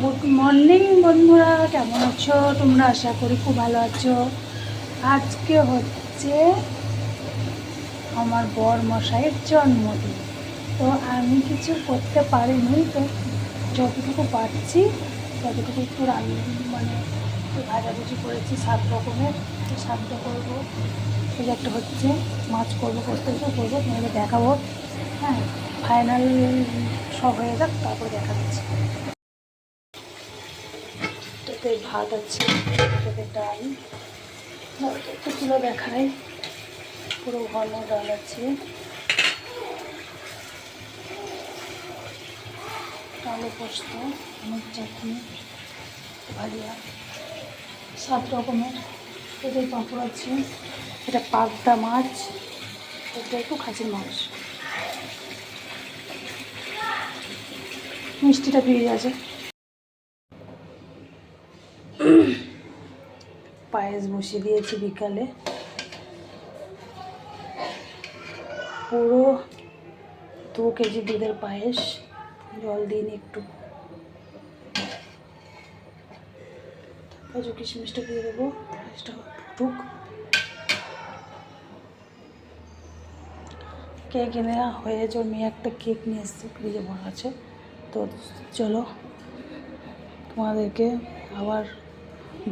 Good morning বন্ধুরা, কেমন আছো তোমরা? আশা করি খুব ভালো আছো। আজকে হচ্ছে আমার বর মশাইয়ের জন্মদিন, তো আমি কিছু করতে পারিনি, তো যতটুকু পারছি ততটুকু একটু মানে একটু ভাজাভুজি করেছি 7 রকমের, তো 7টা করবো। এই একটা হচ্ছে মাছ করবো, করতে করবো, তোমাদের দেখাবো। হ্যাঁ, ফাইনাল সব হয়ে যাক, তারপর দেখা যাচ্ছে। এতে ভাত আছে, এতে ডাল, একটু তুলে দেখাই, পুরো ঘন ডাল আছে, আলু পোস্ত, অনেক চাটনি, ভাজিয়া, 7 রকমের। এতে পাঁপড় আছে, এটা পাবদা মাছ, এটা একটু খাসির মাছ, মিষ্টিটা পেয়ে আছে। পায়েস বসিয়ে দিয়েছি বিকালে, পুরো 2 কেজি দুধের পায়েস, জল দিন একটু, কাজু কিশমিশটা দিয়ে দেবো, পায়েসটা ফুটুক। কেক এনে হয়েছে, ওর মেয়ে একটা কেক নিয়ে এসছে, ফ্রিজে ভরা আছে। তো চলো তোমাদেরকে আবার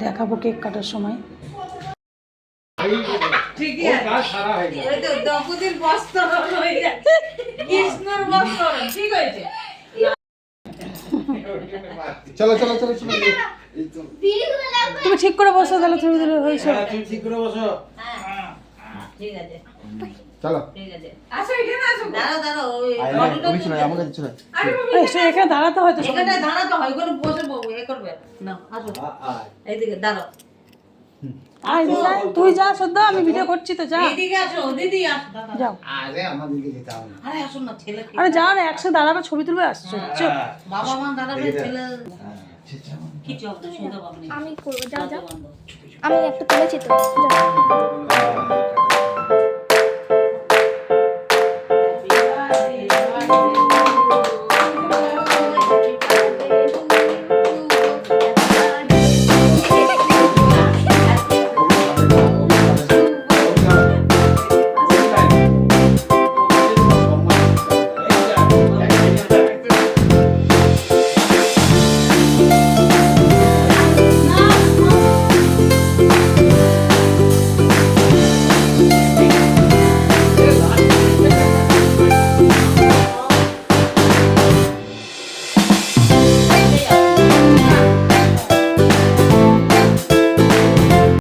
দেখাবো কেক কাটার সময়। চলো চলো চলো চলো, তুমি ঠিক করে বসো, তাহলে তুমি হয়েছে। তুমি ঠিক করে বসো। ঠিক আছে, চলো ঠিক আছে। আসো এখানে আসো। দাঁড়াও দাঁড়াও, ওই ফটোটা তুমি চলে আমার কাছে চলে। সে এখানে দাঁড়াতে হয়তো এখানে দাঁড়াতে হয়, ওখানে বসে বসে এ করবে না। আসো এইদিকে দাঁড়াও, তুই যা সদ্য, আমি ভিডিও করছি তো, যা। এইদিকে আসো দিদি, আসো যাও। আরে আমাদেরকে যেতে হবে না। আরে আসুন না, ছেলে আরে যাও না, একসাথে দাঁড়াবে, ছবি তুলবে, আসছো। বাবা মা দাঁড়াবে, ছেলে কিছু হবে না, শুনতে পাবো না। আমি করবো, যাও যাও। বন্ধ। আমি একটা তুলেছি তো, যাও।